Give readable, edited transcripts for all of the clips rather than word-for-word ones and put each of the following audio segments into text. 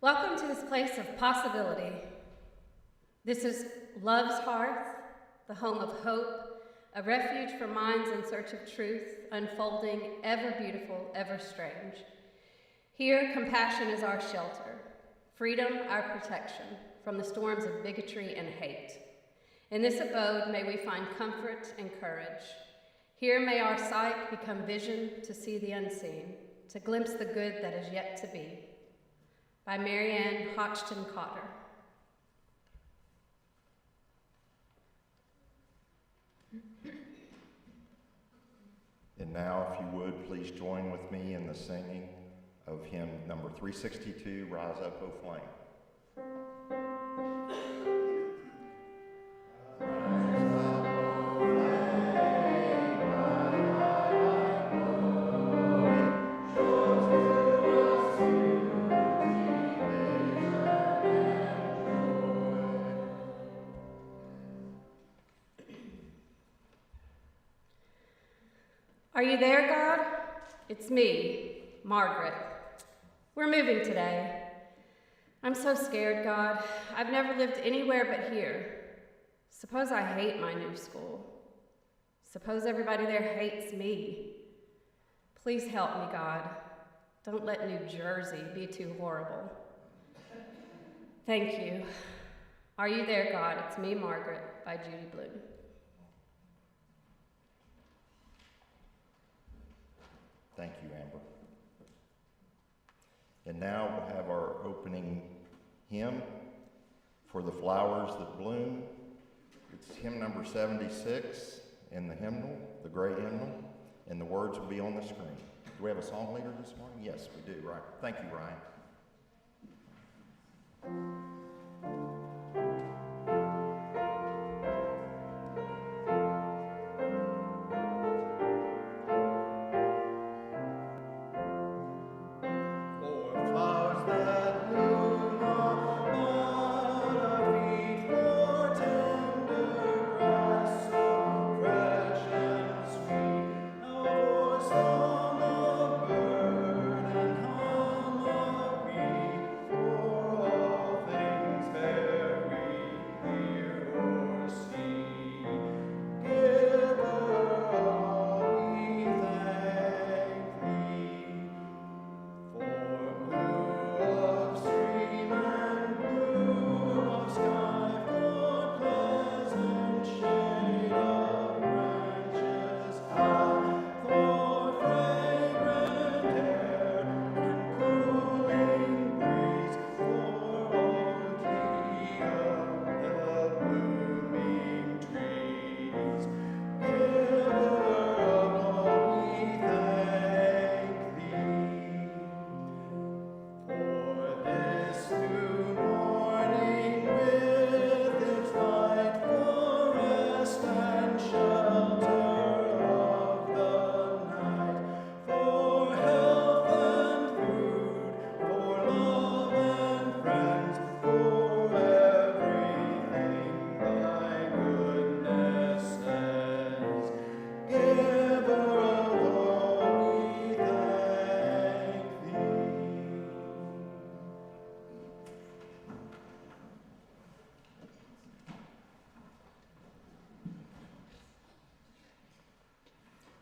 Welcome to this place of possibility. This is love's hearth, the home of hope, a refuge for minds in search of truth, unfolding, ever beautiful, ever strange. Here, compassion is our shelter, freedom our protection from the storms of bigotry and hate. In this abode, may we find comfort and courage. Here may our sight become vision to see the unseen, to glimpse the good that is yet to be. By Marianne Hodgson Cotter. And now, if you would, please join with me in the singing of hymn number 362, Rise Up, O Flame. Are you there, God? It's me, Margaret. We're moving today. I'm so scared, God. I've never lived anywhere but here. Suppose I hate my new school. Suppose everybody there hates me. Please help me, God. Don't let New Jersey be too horrible. Thank you. Are you there, God? It's me, Margaret, by Judy Blume. Thank you, Amber. And now we'll have our opening hymn, For the Flowers That Bloom. It's hymn number 76 in the hymnal, the gray hymnal, and the words will be on the screen. Do we have a song leader this morning? Yes, we do, right. Thank you, Ryan.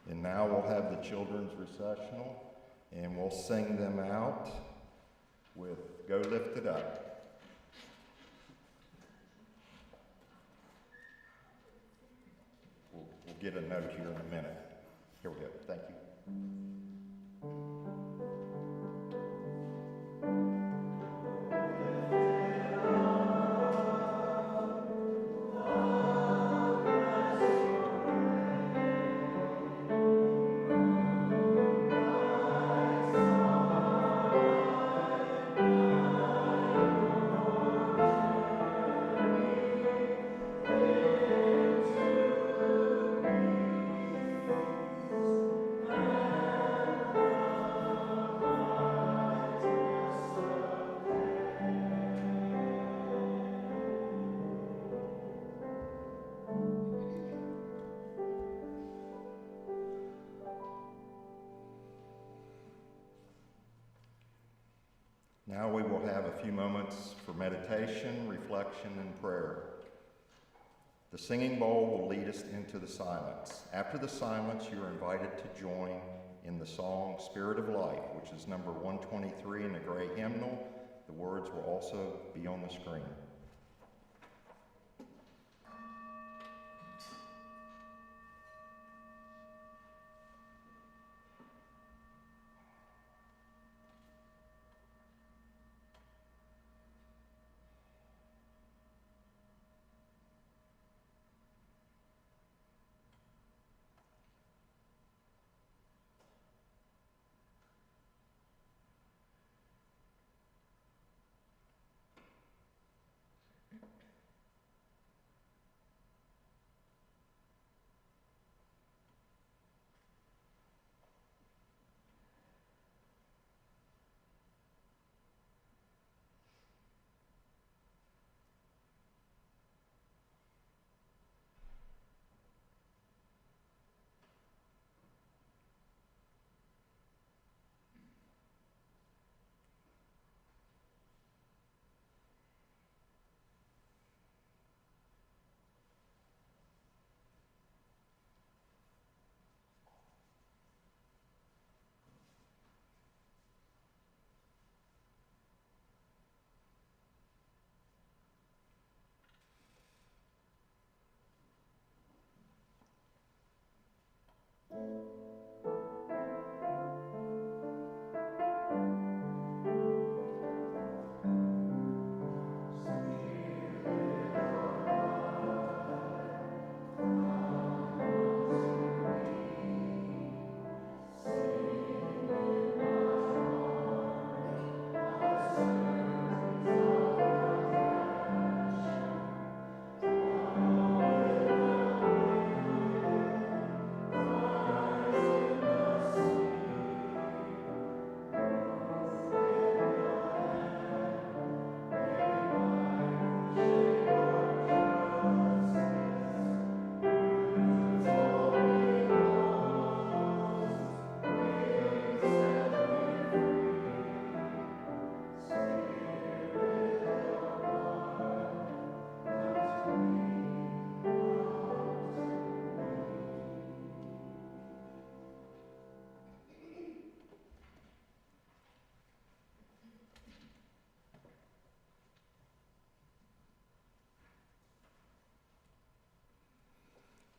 And now we'll have the children's recessional, and we'll sing them out with Go Lift It Up. We'll get a note here in a minute. Here we go. Thank you. Now we will have a few moments for meditation, reflection, and prayer. The singing bowl will lead us into the silence. After the silence, you are invited to join in the song Spirit of Life, which is number 123 in the gray hymnal. The words will also be on the screen.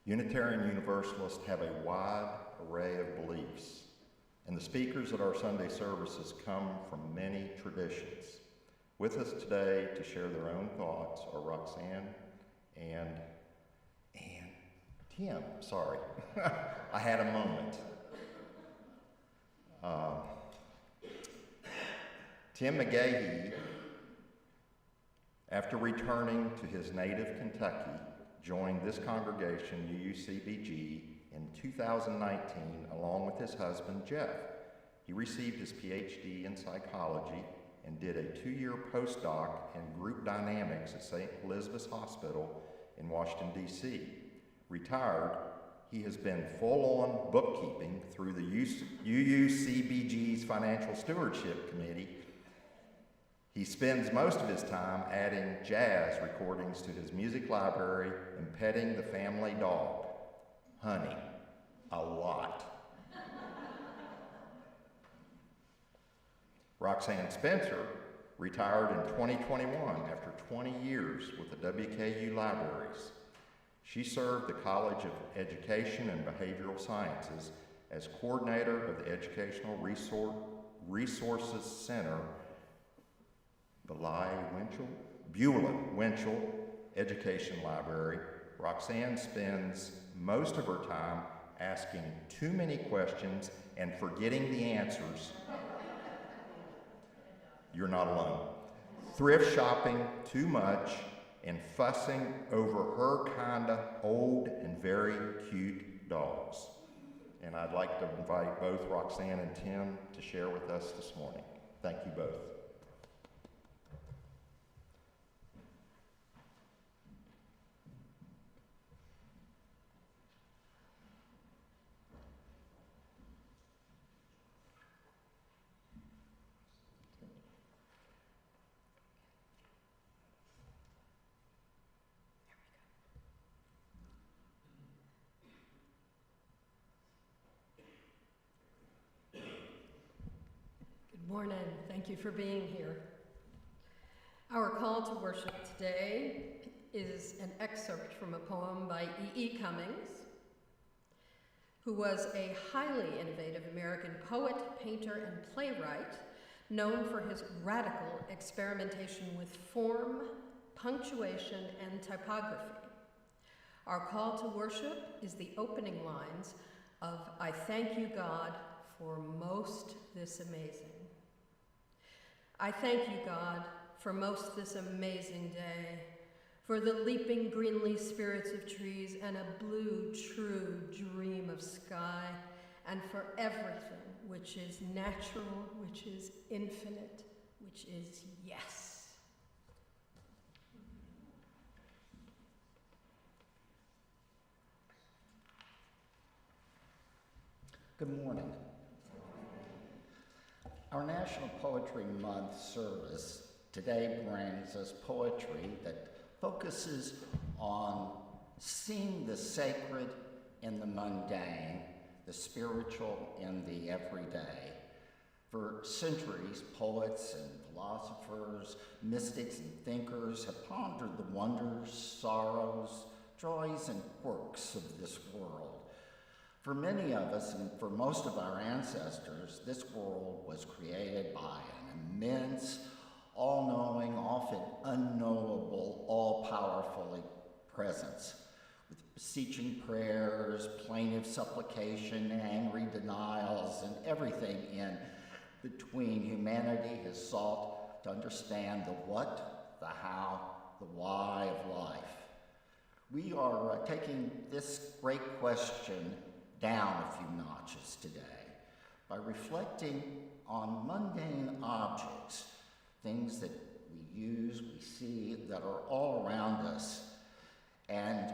Unitarian Universalists have a wide array of beliefs, and the speakers at our Sunday services come from many traditions. With us today to share their own thoughts are Roxanne and Tim. Sorry, I had a moment. Tim McGaughey, after returning to his native Kentucky, joined this congregation, UUCBG, in 2019 along with his husband, Jeff. He received his PhD in psychology and did a 2-year postdoc in group dynamics at St. Elizabeth's Hospital in Washington, D.C. Retired, he has been full-on bookkeeping through the UUCBG's Financial Stewardship Committee. He spends most of his time adding jazz recordings to his music library and petting the family dog, Honey, a lot. Roxanne Spencer retired in 2021 after 20 years with the WKU Libraries. She served the College of Education and Behavioral Sciences as coordinator of the Educational Resources Center, Beulah Winchell Education Library. Roxanne spends most of her time asking too many questions and forgetting the answers. You're not alone. Thrift shopping too much and fussing over her kinda old and very cute dogs. And I'd like to invite both Roxanne and Tim to share with us this morning. Thank you both. morning. Thank you for being here. Our call to worship today is an excerpt from a poem by E.E. Cummings, who was a highly innovative American poet, painter, and playwright, known for his radical experimentation with form, punctuation, and typography. Our call to worship is the opening lines of I Thank You, God, for most this amazing. I thank you, God, for most this amazing day, for the leaping greenly spirits of trees and a blue, true dream of sky, and for everything which is natural, which is infinite, which is yes. Good morning. Our National Poetry Month service today brings us poetry that focuses on seeing the sacred in the mundane, the spiritual in the everyday. For centuries, poets and philosophers, mystics and thinkers have pondered the wonders, sorrows, joys, and quirks of this world. For many of us, and for most of our ancestors, this world was created by an immense, all-knowing, often unknowable, all-powerful presence, with beseeching prayers, plaintive supplication, angry denials, and everything in between. Humanity has sought to understand the what, the how, the why of life. We are taking this great question down a few notches today by reflecting on mundane objects, things that we use, we see, that are all around us, and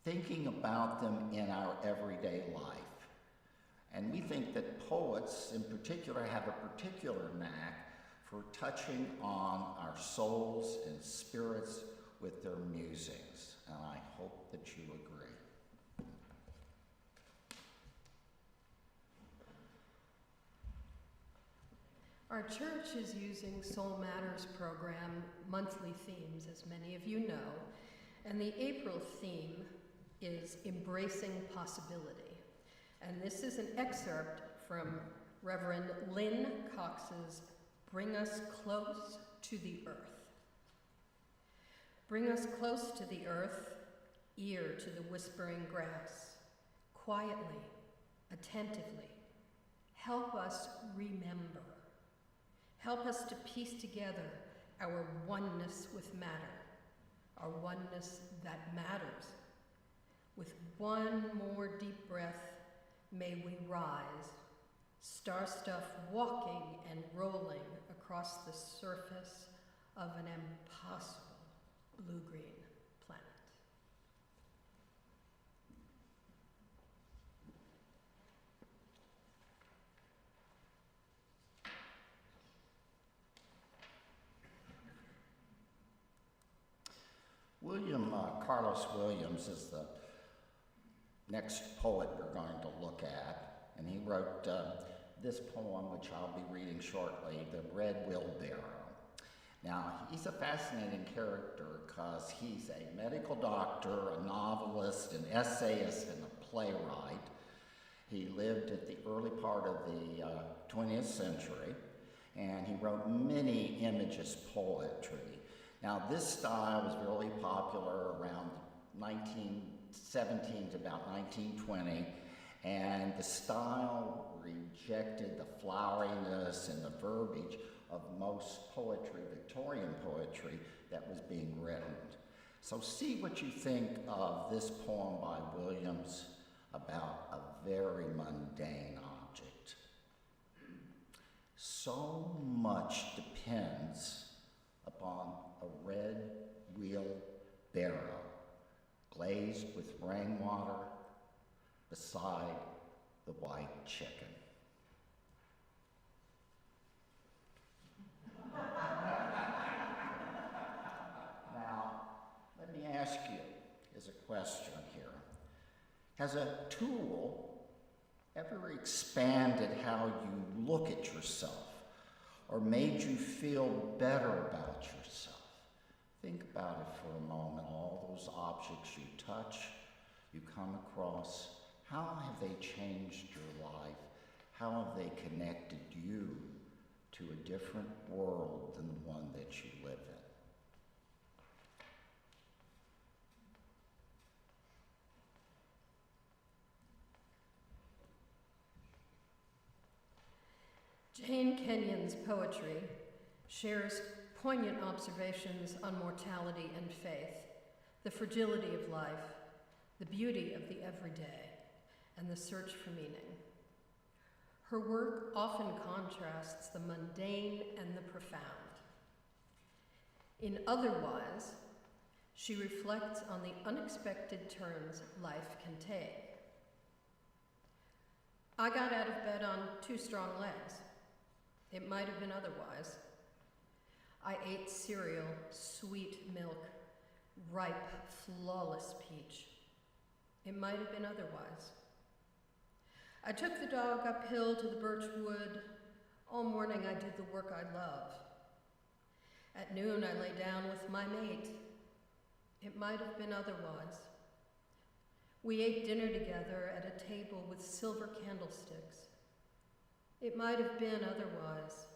thinking about them in our everyday life. And we think that poets in particular have a particular knack for touching on our souls and spirits with their musings, and I hope that you agree. Our church is using Soul Matters program monthly themes, as many of you know, and the April theme is Embracing Possibility. And this is an excerpt from Reverend Lynn Cox's Bring Us Close to the Earth. Bring us close to the earth, ear to the whispering grass, quietly, attentively. Help us remember. Help us to piece together our oneness with matter, our oneness that matters. With one more deep breath, may we rise, star-stuff walking and rolling across the surface of an impossible blue-green planet. Carlos Williams is the next poet we're going to look at, and he wrote this poem, which I'll be reading shortly, The Red Wheelbarrow. Now, he's a fascinating character because he's a medical doctor, a novelist, an essayist, and a playwright. He lived at the early part of the 20th century, and he wrote many imagist poetry. Now, this style was really popular around 1917 to about 1920, and the style rejected the floweriness and the verbiage of most poetry, Victorian poetry, that was being written. So see what you think of this poem by Williams about a very mundane object. So much depends upon a red wheelbarrow glazed with rainwater beside the white chicken. Now, let me ask you as a question here. Has a tool ever expanded how you look at yourself or made you feel better about yourself? Think about it for a moment. All those objects you touch, you come across, how have they changed your life? How have they connected you to a different world than the one that you live in? Jane Kenyon's poetry shares poignant observations on mortality and faith, the fragility of life, the beauty of the everyday, and the search for meaning. Her work often contrasts the mundane and the profound. In Otherwise, she reflects on the unexpected turns life can take. I got out of bed on 2 strong legs. It might have been otherwise. I ate cereal, sweet milk, ripe, flawless peach. It might have been otherwise. I took the dog uphill to the birch wood. All morning I did the work I love. At noon I lay down with my mate. It might have been otherwise. We ate dinner together at a table with silver candlesticks. It might have been otherwise.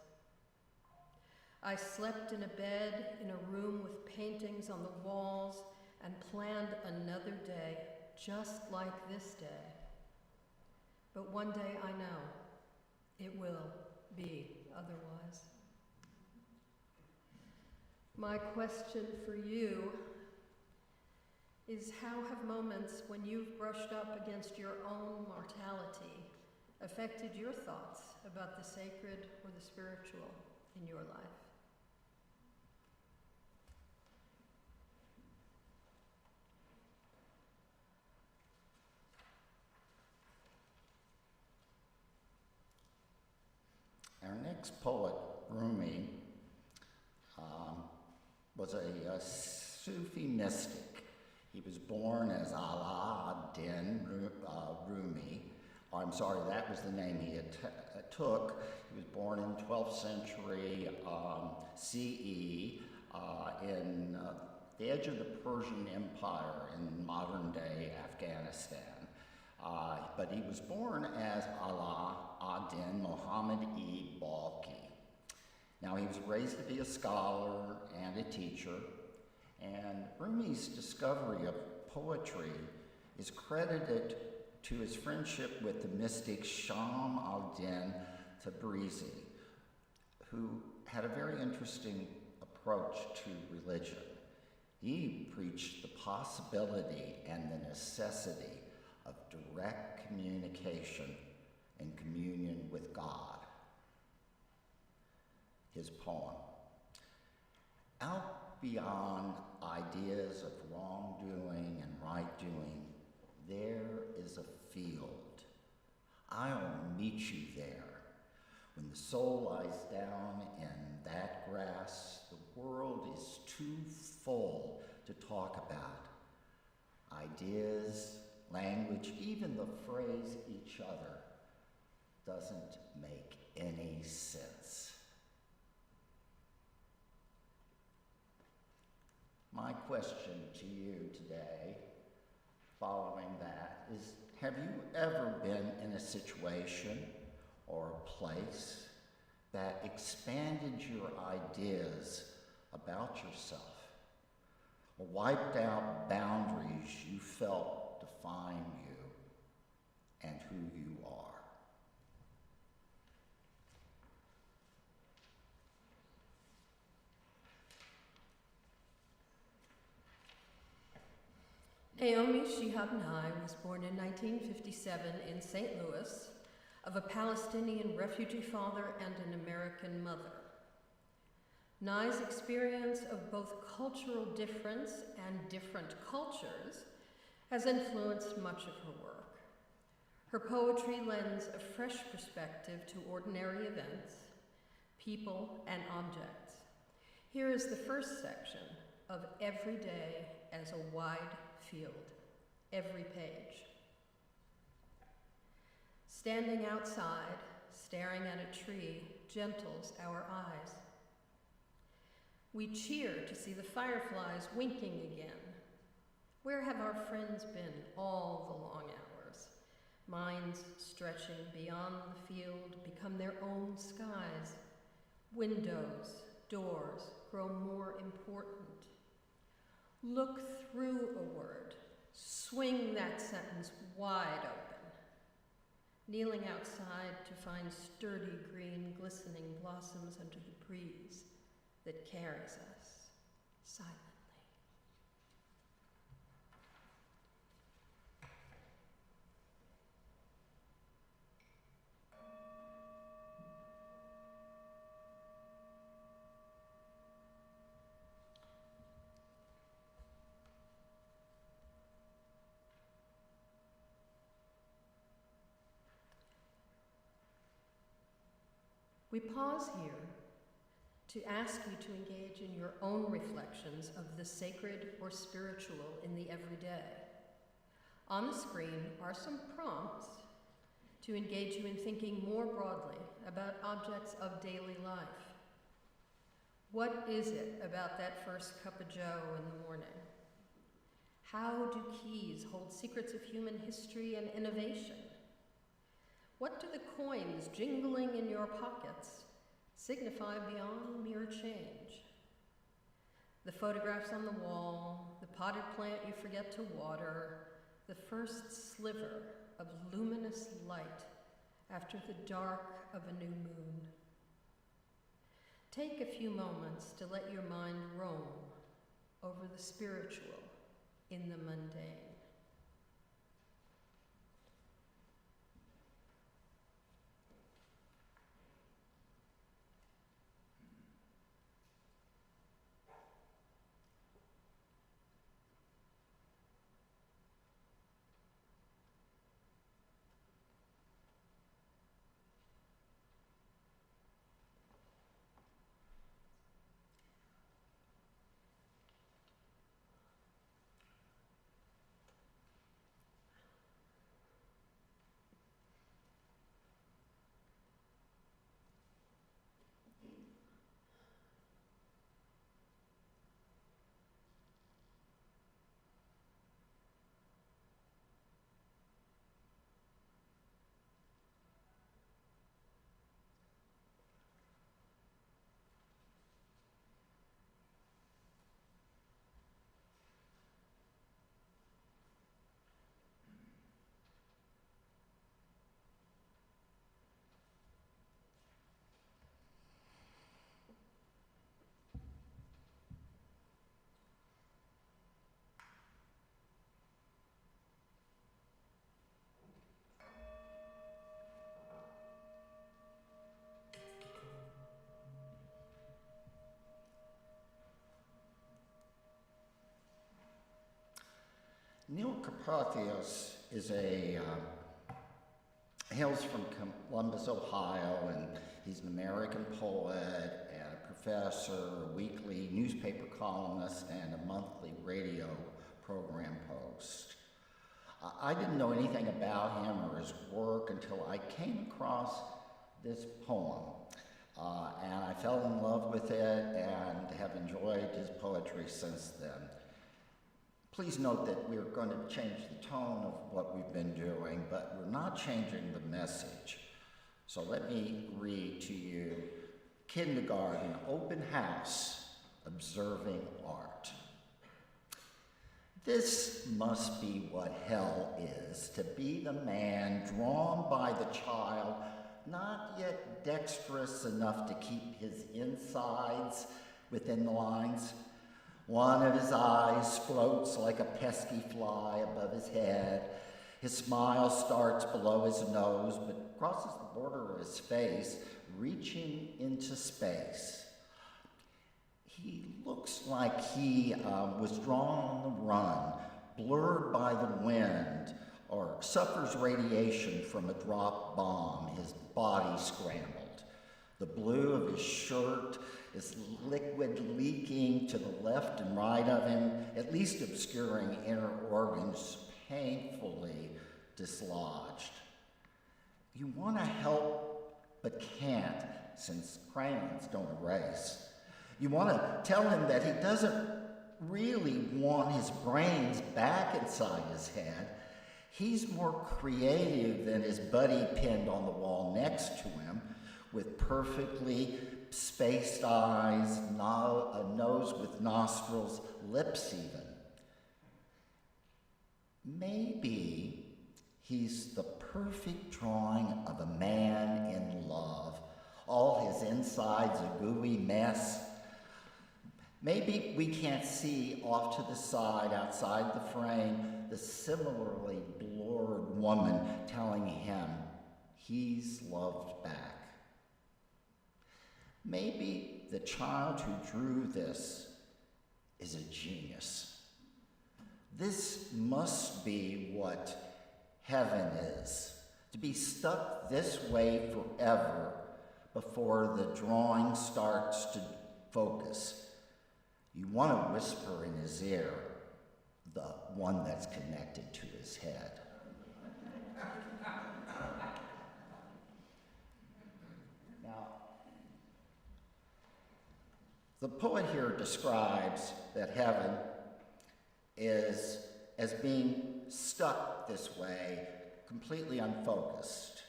I slept in a bed in a room with paintings on the walls and planned another day just like this day. But one day I know it will be otherwise. My question for you is, how have moments when you've brushed up against your own mortality affected your thoughts about the sacred or the spiritual in your life? Our next poet, Rumi, was a Sufi mystic. He was born as Allah ad-Din Rumi. I'm sorry, that was the name he took. He was born in 12th century CE in the edge of the Persian Empire in modern-day Afghanistan. But he was born as Allah ad-Din Muhammad-e-Balkhi. Now, he was raised to be a scholar and a teacher, and Rumi's discovery of poetry is credited to his friendship with the mystic Shams al-Din Tabrizi, who had a very interesting approach to religion. He preached the possibility and the necessity of direct communication and communion with God. His poem. Out beyond ideas of wrongdoing and right doing, there is a field. I'll meet you there. When the soul lies down in that grass, the world is too full to talk about. Ideas, language, even the phrase each other doesn't make any sense. My question to you today, following that, is, have you ever been in a situation or a place that expanded your ideas about yourself, or wiped out boundaries you felt define you and who you are? Naomi Shihab Nye was born in 1957 in St. Louis of a Palestinian refugee father and an American mother. Nye's experience of both cultural difference and different cultures has influenced much of her work. Her poetry lends a fresh perspective to ordinary events, people, and objects. Here is the first section of Every Day as a Wide Field, every page. Standing outside, staring at a tree, gentles our eyes. We cheer to see the fireflies winking again. Where have our friends been all the long hours? Minds stretching beyond the field become their own skies. Windows, doors grow more important. Look through a word. Swing that sentence wide open. Kneeling outside to find sturdy green glistening blossoms under the breeze that carries us silently. We pause here to ask you to engage in your own reflections of the sacred or spiritual in the everyday. On the screen are some prompts to engage you in thinking more broadly about objects of daily life. What is it about that first cup of joe in the morning? How do keys hold secrets of human history and innovation? What do the coins jingling in your pockets signify beyond mere change? The photographs on the wall, the potted plant you forget to water, the first sliver of luminous light after the dark of a new moon. Take a few moments to let your mind roam over the spiritual in the mundane. Neil Carpathios hails from Columbus, Ohio, and he's an American poet and a professor, a weekly newspaper columnist, and a monthly radio program host. I didn't know anything about him or his work until I came across this poem, and I fell in love with it and have enjoyed his poetry since then. Please note that we're going to change the tone of what we've been doing, but we're not changing the message. So let me read to you Kindergarten Open House, Observing Art. This must be what hell is, to be the man drawn by the child, not yet dexterous enough to keep his insides within the lines. One of his eyes floats like a pesky fly above his head. His smile starts below his nose, but crosses the border of his face, reaching into space. He looks like he was drawn on the run, blurred by the wind, or suffers radiation from a dropped bomb, his body scrambled. The blue of his shirt is liquid leaking to the left and right of him, at least obscuring inner organs painfully dislodged. You want to help but can't, since crayons don't erase. You want to tell him that he doesn't really want his brains back inside his head. He's more creative than his buddy pinned on the wall next to him, with perfectly spaced eyes, a nose with nostrils, lips even. Maybe he's the perfect drawing of a man in love, all his insides a gooey mess. Maybe we can't see off to the side, outside the frame, the similarly blurred woman telling him he's loved back. Maybe the child who drew this is a genius. This must be what heaven is, to be stuck this way forever before the drawing starts to focus. You want to whisper in his ear, the one that's connected to his head. Now, the poet here describes that heaven is as being stuck this way, completely unfocused.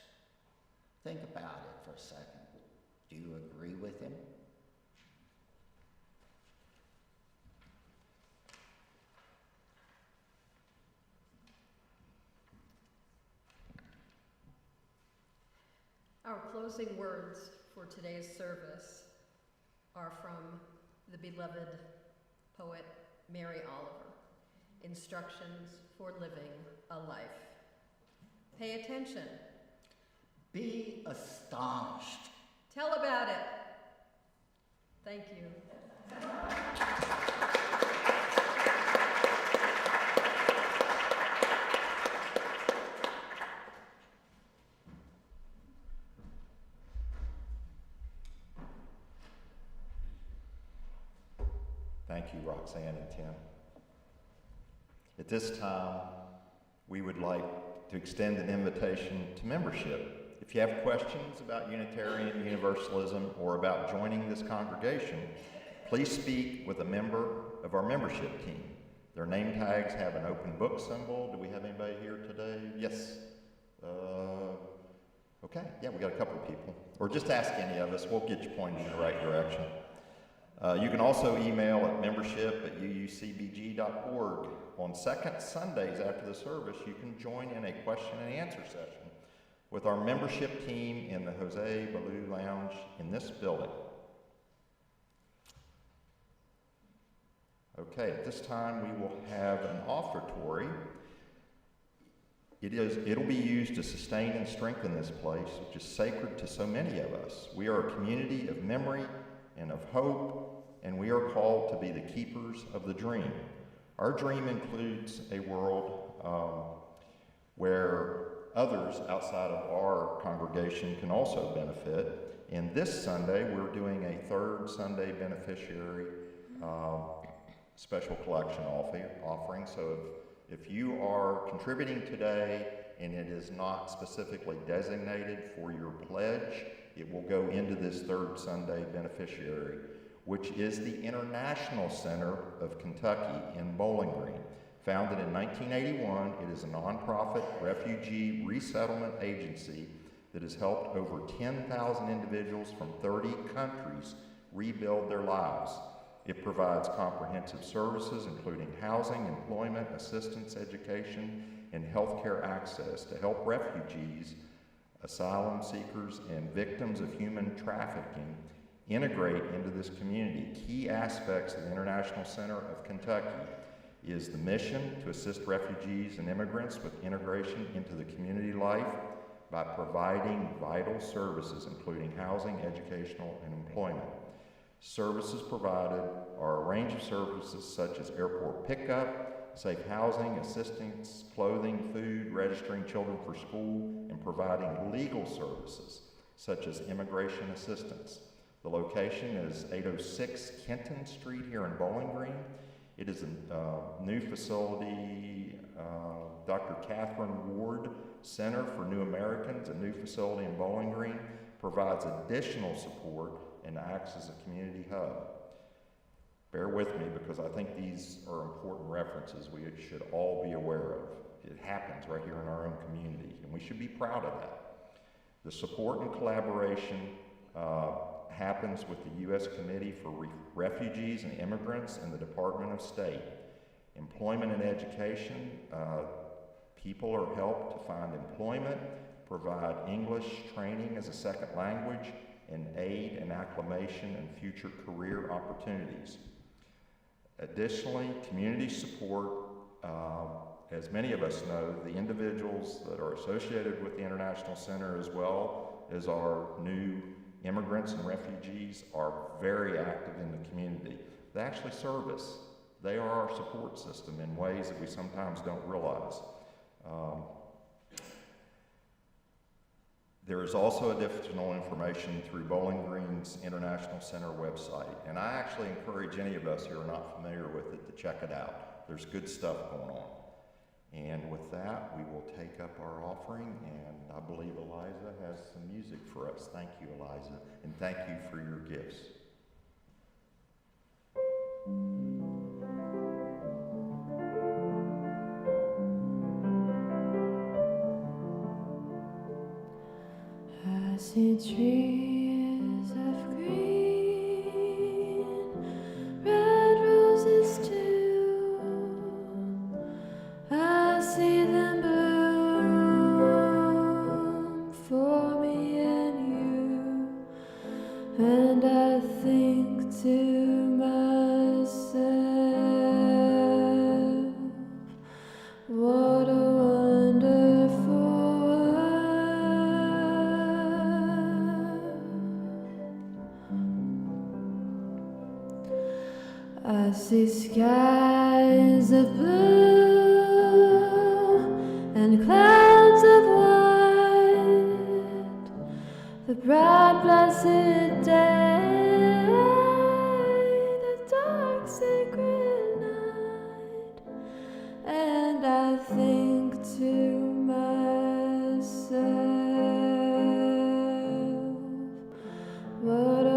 Think about it for a second. Do you agree with him? Our closing words for today's service are from the beloved poet Mary Oliver, Instructions for Living a Life. Pay attention. Be astonished. Tell about it. Thank you. Thank you, Roxanne and Tim. At this time, we would like to extend an invitation to membership. If you have questions about Unitarian Universalism or about joining this congregation, please speak with a member of our membership team. Their name tags have an open book symbol. Do we have anybody here today? Yes. Okay, yeah, we got a couple of people. Or just ask any of us. We'll get you pointed in the right direction. You can also email at membership@uucbg.org. On second Sundays after the service, you can join in a question and answer session with our membership team in the Jose Baloo Lounge in this building. Okay, at this time we will have an offertory. It'll be used to sustain and strengthen this place, which is sacred to so many of us. We are a community of memory and of hope, and we are called to be the keepers of the dream. Our dream includes a world where others outside of our congregation can also benefit. And this Sunday, we're doing a third Sunday beneficiary special collection offering. So if you are contributing today and it is not specifically designated for your pledge, it will go into this third Sunday beneficiary, which is the International Center of Kentucky in Bowling Green. Founded in 1981, it is a nonprofit refugee resettlement agency that has helped over 10,000 individuals from 30 countries rebuild their lives. It provides comprehensive services including housing, employment, assistance, education, and healthcare access to help refugees, asylum seekers, and victims of human trafficking integrate into this community. Key aspects of the International Center of Kentucky is the mission to assist refugees and immigrants with integration into the community life by providing vital services including housing, educational, and employment. Services provided are a range of services such as airport pickup, safe housing, assistance, clothing, food, registering children for school, and providing legal services such as immigration assistance. The location is 806 Kenton Street here in Bowling Green. It is a new facility Dr. Catherine Ward Center for New Americans, a new facility in Bowling Green, provides additional support and acts as a community hub. Bear with me because I think these are important references we should all be aware of. It happens right here in our own community, and we should be proud of that. The support and collaboration happens with the U.S. Committee for Refugees and Immigrants in the Department of State. Employment and education, people are helped to find employment, provide English training as a second language, and aid in acclimation and future career opportunities. Additionally, community support, as many of us know, the individuals that are associated with the International Center as well as our new immigrants and refugees are very active in the community. They actually serve us. They are our support system in ways that we sometimes don't realize. There is also additional information through Bowling Green's International Center website, and I actually encourage any of us who are not familiar with it to check it out. There's good stuff going on. And with that, we will take up our offering, and I believe Eliza has some music for us. Thank you, Eliza, and thank you for your gifts. I see trees of green, red roses too. I see them bloom for me and you, and I think to myself, what a wonderful I see skies of blue and clouds of white, the bright blessed day, the dark sacred night, and I think to myself, what a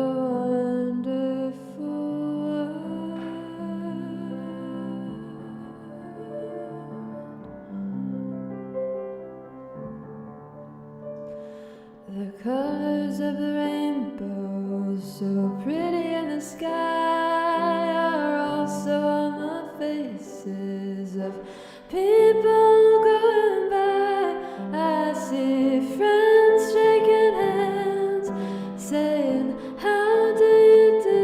the colors of the rainbow, so pretty in the sky, are also on the faces of people going by. I see friends shaking hands, saying, how do you do?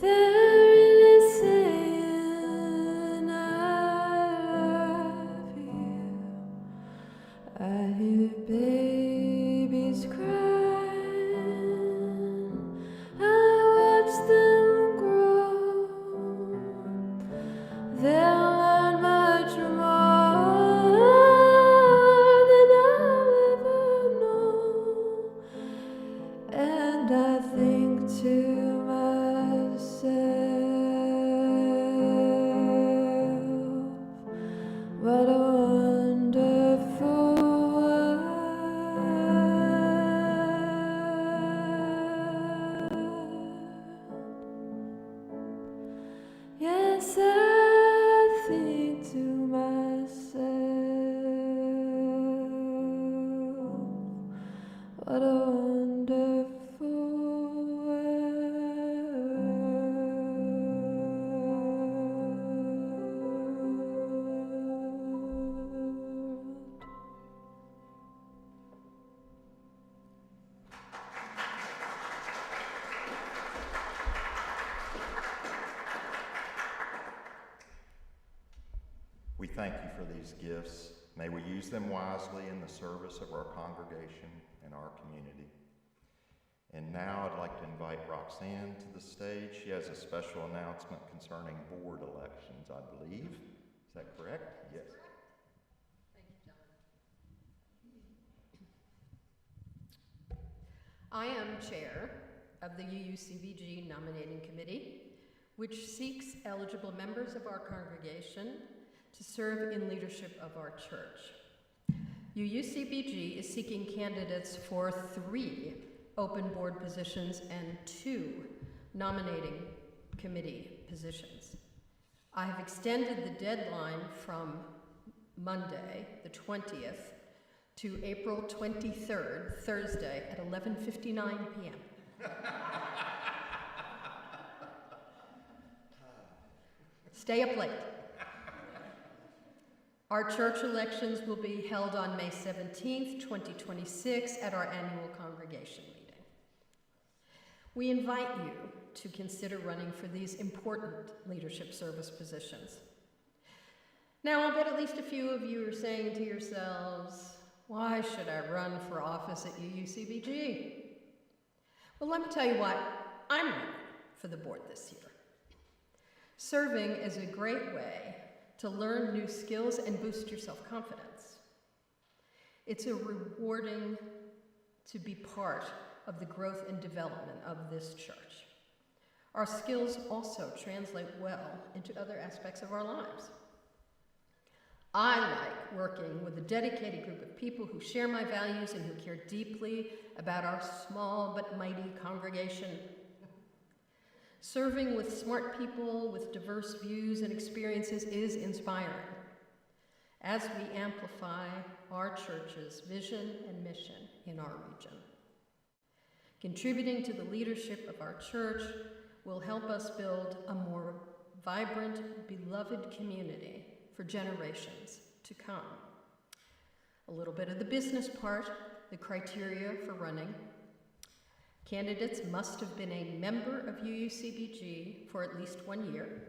They're really saying, I love you. I hear babies crying, I watch them grow. They'll learn much more than I'll ever know, and I think to myself, what a wonderful yes, I think to myself, what a wonderful world. We thank you for these gifts. May we use them wisely in the service of our congregation and our community. And now I'd like to invite Roxanne to the stage. She has a special announcement concerning board elections, I believe. Is that correct? Yes. Thank you, John. I am chair of the UUCVG nominating committee, which seeks eligible members of our congregation to serve in leadership of our church. UUCBG is seeking candidates for 3 open board positions and 2 nominating committee positions. I have extended the deadline from Monday, the 20th, to April 23rd, Thursday at 11:59 p.m. Stay up late. Our church elections will be held on May 17th, 2026 at our annual congregation meeting. We invite you to consider running for these important leadership service positions. Now, I'll bet at least a few of you are saying to yourselves, why should I run for office at UUCBG? Well, let me tell you why I'm running for the board this year. Serving is a great way to learn new skills and boost your self-confidence. It's a rewarding to be part of the growth and development of this church. Our skills also translate well into other aspects of our lives. I like working with a dedicated group of people who share my values and who care deeply about our small but mighty congregation. Serving with smart people with diverse views and experiences is inspiring as we amplify our church's vision and mission in our region. Contributing to the leadership of our church will help us build a more vibrant, beloved community for generations to come. A little bit of the business part, the criteria for running. Candidates must have been a member of UUCBG for at least 1 year.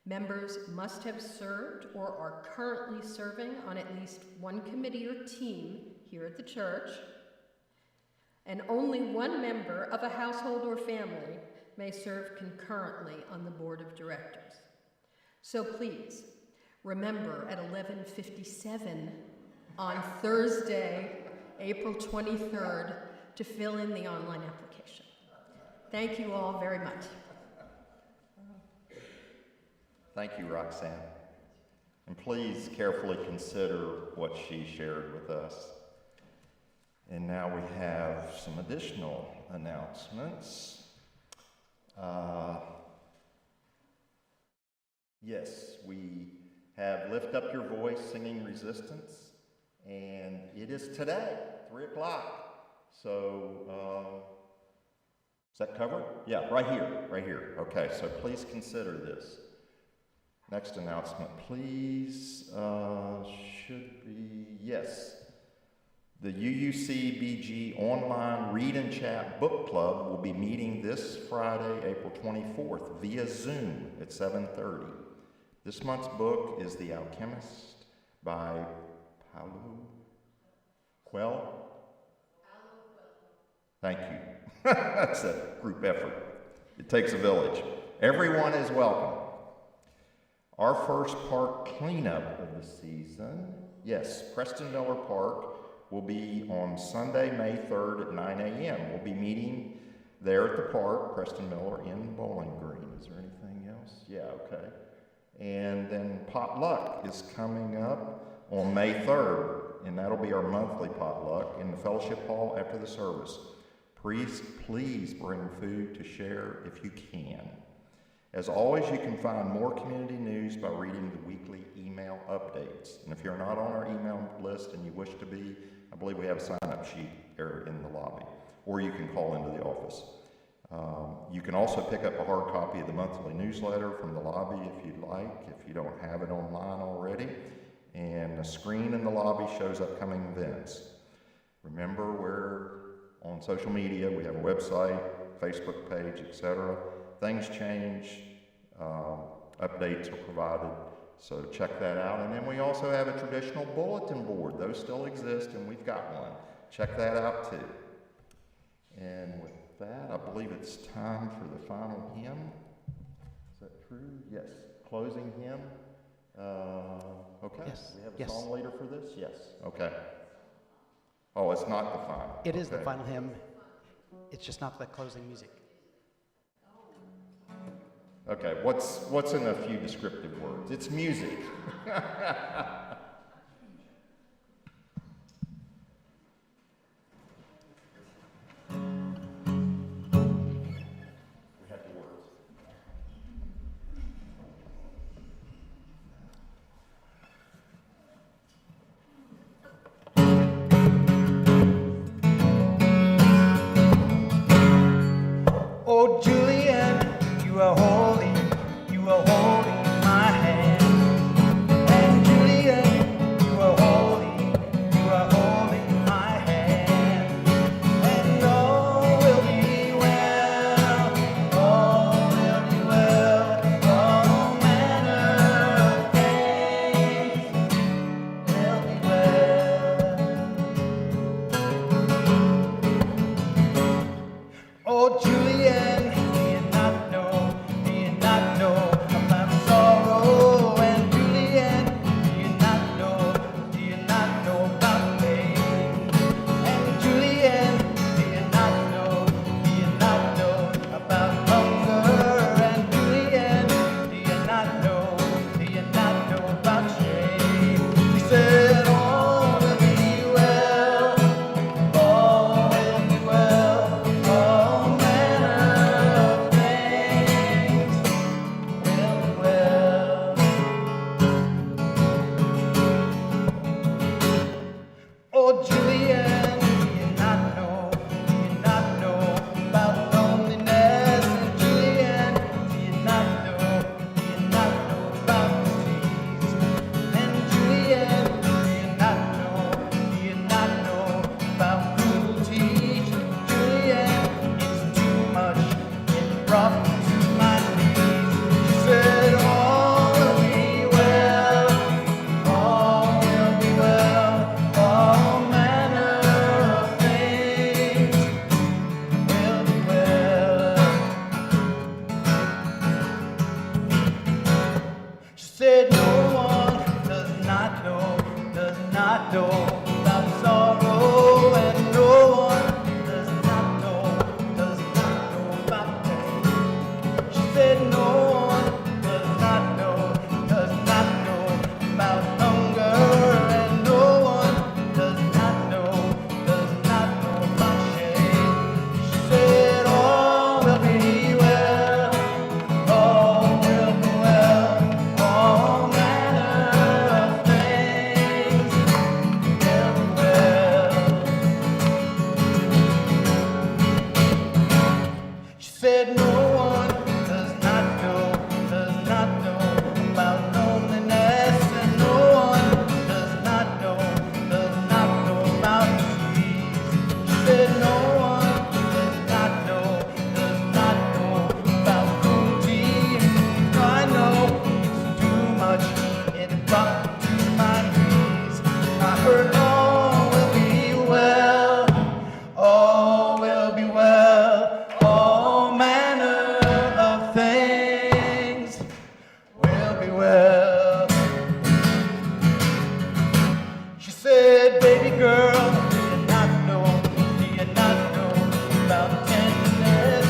Members must have served or are currently serving on at least 1 committee or team here at the church. And only 1 member of a household or family may serve concurrently on the board of directors. So please, remember at 11:57 on Thursday, April 23rd, to fill in the online application. Thank you all very much. Thank you, Roxanne. And please carefully consider what she shared with us. And now we have some additional announcements. Yes, we have Lift Up Your Voice Singing Resistance, and it is today, 3 o'clock. So, is that covered? Yeah, right here. Okay, so please consider this. Next announcement, please, should be, yes. The UUCBG Online Read and Chat Book Club will be meeting this Friday, April 24th, via Zoom at 7:30. This month's book is The Alchemist by Paulo Coelho. Thank you. That's a group effort. It takes a village. Everyone is welcome. Our first park cleanup of the season, yes, Preston Miller Park will be on Sunday, May 3rd at 9 a.m. We'll be meeting there at the park, Preston Miller in Bowling Green. Is there anything else? Yeah, okay. And then potluck is coming up on May 3rd, and that'll be our monthly potluck in the fellowship hall after the service. Please bring food to share if you can. As always, you can find more community news by reading the weekly email updates. And if you're not on our email list and you wish to be, I believe we have a sign-up sheet there in the lobby, or you can call into the office. You can also pick up a hard copy of the monthly newsletter from the lobby if you'd like, if you don't have it online already. And the screen in the lobby shows upcoming events. Remember, we're on social media. We have a website, Facebook page, etc. Things change, updates are provided, so check that out. And then we also have a traditional bulletin board. Those still exist, and we've got one. Check that out too. And with that, I believe it's time for the final hymn. Is that true? Yes. Closing hymn. Okay. Yes. We have a Yes. song leader for this? Yes. Okay. Oh, it's not the final. It is the Okay. final hymn. It's just not the closing music. Okay, what's in a few descriptive words? It's music. We have the words. Oh, Juliet, you are holy holding my hand. And Juliet, you are holding my hand. And all will be well, all will be well, all manner of things will be well. Oh, Juliet, do you not know about sorrow? And Juliet, do you not know about pain? And Juliet, do you not know about hunger? And Juliet, do you not know about shame? She said, all will be well, all will be well, all manner of things will be well. Oh, Julian, do you not know about loneliness? And Julian, do you not know about disease? And Julian, do you not know about cruelty? Julian, it's too much, it brought me to my knees. She said, all will be well, all will be well, all manner of things will be well. She said, no one does not know about sorrow, and no one does not know about pain. She said, no one does not know about hunger, and no one does not know about shame. She said, all will be well, all will be well, all manner of things will be well. She said, no one does not know about loneliness, and no one does not know about disease. She said, no one does not know about cruelty. I know it's too much, it brought me to my knees. I heard all will be well, all will be well, all manner of things will be well. She said, baby girl, do you not know about tenderness?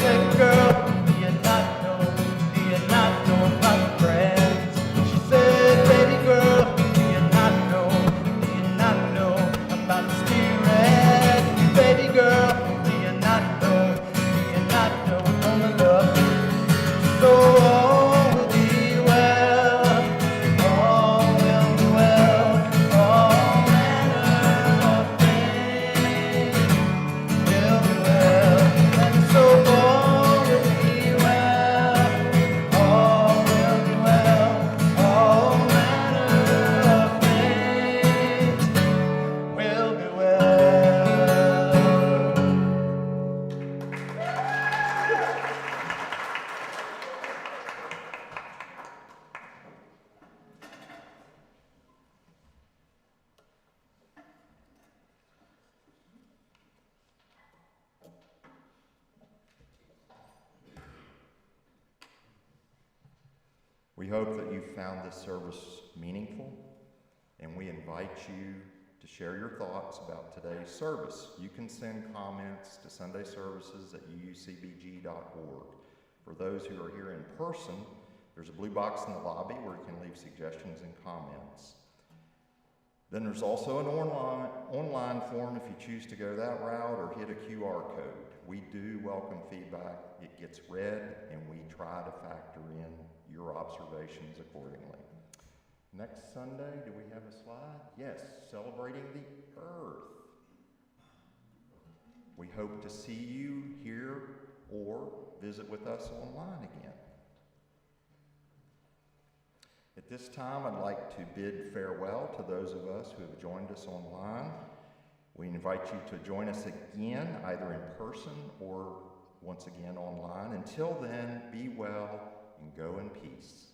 Baby girl, do you not know about friends? She said, baby girl, do you not know about the spirit? Baby girl, do you not know only love? So all will be well, all will be well, all manner of things will be well. And so all will be well, all will be well, all manner of things will be well. We hope that you found this service meaningful, and we invite you to share your thoughts about today's service. You can send comments to sundayservices@uucbg.org. For those who are here in person, there's a blue box in the lobby where you can leave suggestions and comments. Then there's also an online form if you choose to go that route, or hit a QR code. We do welcome feedback. It gets read, and we try to factor in your observations accordingly. Next Sunday, do we have a slide? Yes, celebrating the Earth. We hope to see you here or visit with us online again. At this time, I'd like to bid farewell to those of us who have joined us online. We invite you to join us again, either in person or once again online. Until then, be well and go in peace.